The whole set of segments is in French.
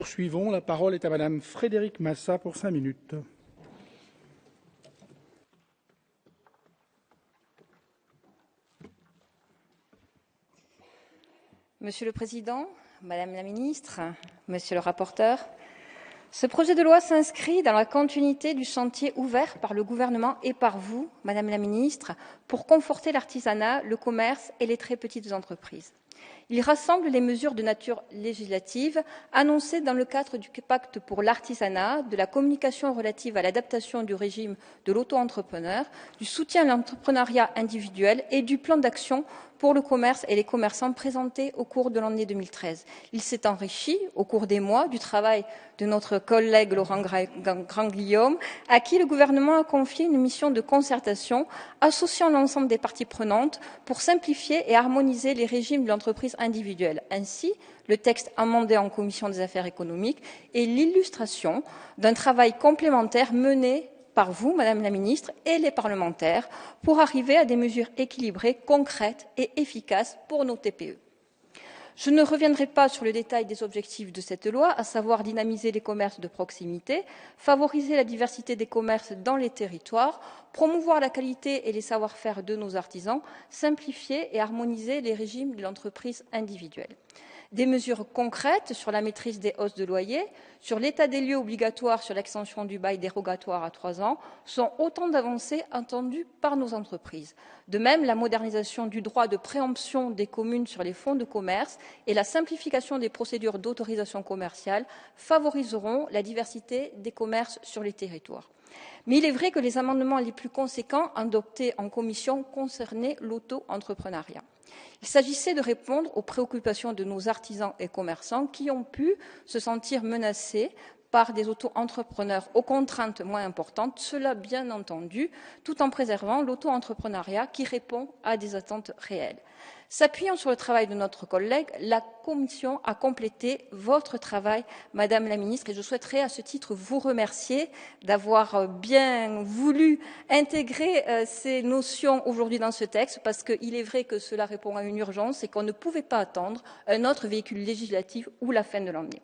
Poursuivons. La parole est à Madame Frédérique Massa pour 5 minutes. Monsieur le Président, Madame la Ministre, Monsieur le rapporteur, ce projet de loi s'inscrit dans la continuité du chantier ouvert par le gouvernement et par vous, Madame la Ministre, pour conforter l'artisanat, le commerce et les très petites entreprises. Il rassemble les mesures de nature législative annoncées dans le cadre du pacte pour l'artisanat, de la communication relative à l'adaptation du régime de l'auto-entrepreneur, du soutien à l'entrepreneuriat individuel et du plan d'action pour le commerce et les commerçants présenté au cours de l'année 2013. Il s'est enrichi au cours des mois du travail de notre collègue Laurent Grandguillaume, à qui le gouvernement a confié une mission de concertation associant l'ensemble des parties prenantes pour simplifier et harmoniser les régimes de l'entreprise individuelle. Ainsi, le texte amendé en commission des affaires économiques est l'illustration d'un travail complémentaire mené par vous, Madame la Ministre, et les parlementaires pour arriver à des mesures équilibrées, concrètes et efficaces pour nos TPE. Je ne reviendrai pas sur le détail des objectifs de cette loi, à savoir dynamiser les commerces de proximité, favoriser la diversité des commerces dans les territoires, promouvoir la qualité et les savoir-faire de nos artisans, simplifier et harmoniser les régimes de l'entreprise individuelle. Des mesures concrètes sur la maîtrise des hausses de loyer, sur l'état des lieux obligatoire sur l'extension du bail dérogatoire à 3 ans, sont autant d'avancées attendues par nos entreprises. De même, la modernisation du droit de préemption des communes sur les fonds de commerce et la simplification des procédures d'autorisation commerciale favoriseront la diversité des commerces sur les territoires. Mais il est vrai que les amendements les plus conséquents adoptés en commission concernaient l'auto-entrepreneuriat. Il s'agissait de répondre aux préoccupations de nos artisans et commerçants qui ont pu se sentir menacés par des auto-entrepreneurs aux contraintes moins importantes, cela bien entendu, tout en préservant l'auto-entrepreneuriat qui répond à des attentes réelles. S'appuyant sur le travail de notre collègue, la Commission a complété votre travail, Madame la Ministre, et je souhaiterais à ce titre vous remercier d'avoir bien voulu intégrer ces notions aujourd'hui dans ce texte, parce qu'il est vrai que cela répond à une urgence et qu'on ne pouvait pas attendre un autre véhicule législatif ou la fin de l'année.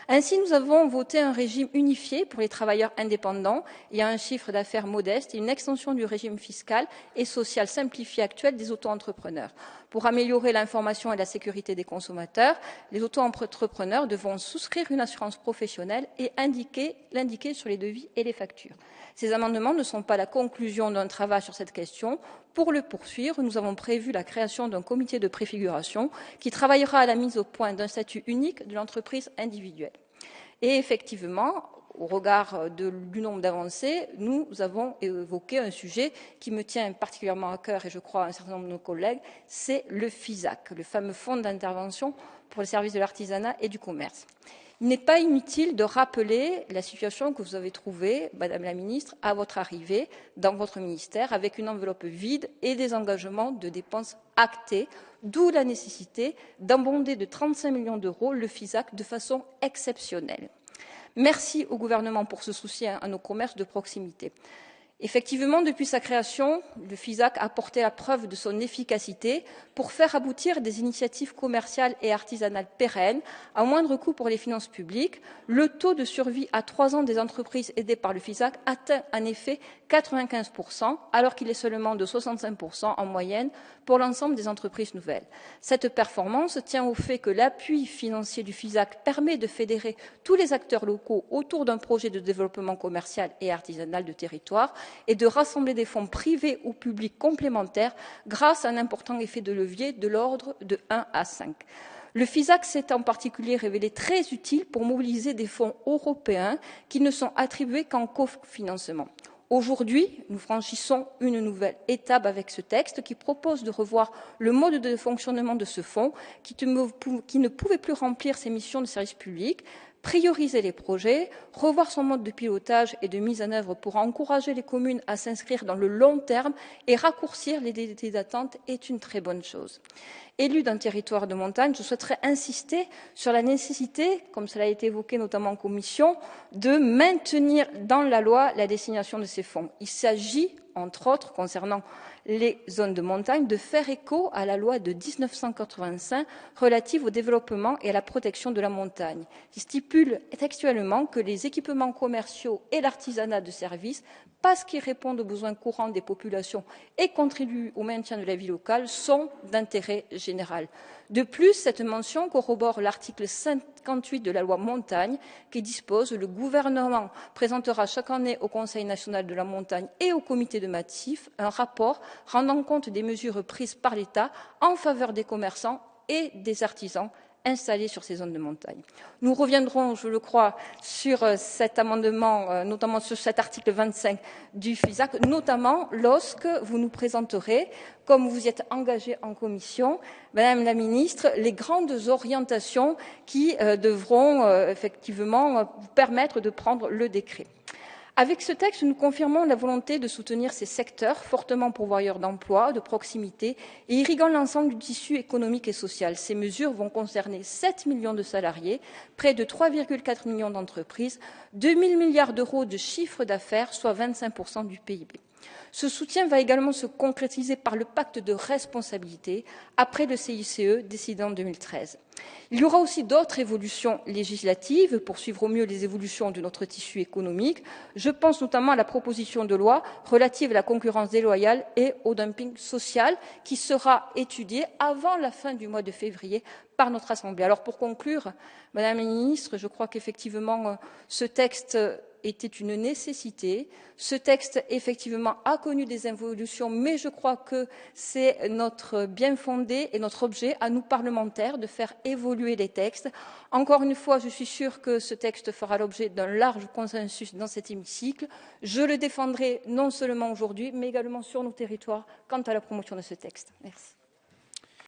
Ainsi, nous avons voté un régime unifié pour les travailleurs indépendants et à un chiffre d'affaires modeste et une extension du régime fiscal et social simplifié actuel des auto-entrepreneurs. Pour améliorer l'information et la sécurité des consommateurs, les auto-entrepreneurs devront souscrire une assurance professionnelle et l'indiquer sur les devis et les factures. Ces amendements ne sont pas la conclusion d'un travail sur cette question. Pour le poursuivre, nous avons prévu la création d'un comité de préfiguration qui travaillera à la mise au point d'un statut unique de l'entreprise individuelle. Et effectivement, au regard du nombre d'avancées, nous avons évoqué un sujet qui me tient particulièrement à cœur et je crois à un certain nombre de nos collègues, c'est le FISAC, le fameux Fonds d'intervention pour le service de l'artisanat et du commerce. Il n'est pas inutile de rappeler la situation que vous avez trouvée, Madame la Ministre, à votre arrivée dans votre ministère, avec une enveloppe vide et des engagements de dépenses actés, d'où la nécessité d'abonder de 35 millions d'euros le FISAC de façon exceptionnelle. Merci au gouvernement pour ce soutien à nos commerces de proximité. Effectivement, depuis sa création, le FISAC a apporté la preuve de son efficacité pour faire aboutir des initiatives commerciales et artisanales pérennes à moindre coût pour les finances publiques. Le taux de survie à 3 ans des entreprises aidées par le FISAC atteint en effet 95%, alors qu'il est seulement de 65% en moyenne pour l'ensemble des entreprises nouvelles. Cette performance tient au fait que l'appui financier du FISAC permet de fédérer tous les acteurs locaux autour d'un projet de développement commercial et artisanal de territoire et de rassembler des fonds privés ou publics complémentaires grâce à un important effet de levier de l'ordre de 1 à 5. Le FISAC s'est en particulier révélé très utile pour mobiliser des fonds européens qui ne sont attribués qu'en cofinancement. Aujourd'hui, nous franchissons une nouvelle étape avec ce texte qui propose de revoir le mode de fonctionnement de ce fonds qui ne pouvait plus remplir ses missions de service public, prioriser les projets, revoir son mode de pilotage et de mise en œuvre pour encourager les communes à s'inscrire dans le long terme et raccourcir les délais d'attente est une très bonne chose. Élu d'un territoire de montagne, je souhaiterais insister sur la nécessité, comme cela a été évoqué notamment en commission, de maintenir dans la loi la destination de ces fonds. Il s'agit entre autres concernant les zones de montagne, de faire écho à la loi de 1985 relative au développement et à la protection de la montagne, qui stipule textuellement que les équipements commerciaux et l'artisanat de services, parce qu'ils répondent aux besoins courants des populations et contribuent au maintien de la vie locale, sont d'intérêt général. De plus, cette mention corrobore l'article 58 de la loi Montagne qui dispose: le gouvernement présentera chaque année au Conseil national de la montagne et au comité de massif un rapport rendant compte des mesures prises par l'État en faveur des commerçants et des artisans installés sur ces zones de montagne. Nous reviendrons, je le crois, sur cet amendement, notamment sur cet article 25 du FISAC, notamment lorsque vous nous présenterez, comme vous y êtes engagé en commission, Madame la Ministre, les grandes orientations qui devront effectivement vous permettre de prendre le décret. Avec ce texte, nous confirmons la volonté de soutenir ces secteurs fortement pourvoyeurs d'emplois, de proximité et irriguant l'ensemble du tissu économique et social. Ces mesures vont concerner 7 millions de salariés, près de 3,4 millions d'entreprises, 2 000 milliards d'euros de chiffre d'affaires, soit 25% du PIB. Ce soutien va également se concrétiser par le pacte de responsabilité après le CICE décidé en 2013. Il y aura aussi d'autres évolutions législatives pour suivre au mieux les évolutions de notre tissu économique. Je pense notamment à la proposition de loi relative à la concurrence déloyale et au dumping social qui sera étudiée avant la fin du mois de février par notre Assemblée. Alors pour conclure, Madame la Ministre, je crois qu'effectivement ce texte était une nécessité. Ce texte, effectivement, a connu des évolutions, mais je crois que c'est notre bien fondé et notre objet, à nous parlementaires, de faire évoluer les textes. Encore une fois, je suis sûre que ce texte fera l'objet d'un large consensus dans cet hémicycle. Je le défendrai non seulement aujourd'hui, mais également sur nos territoires quant à la promotion de ce texte. Merci.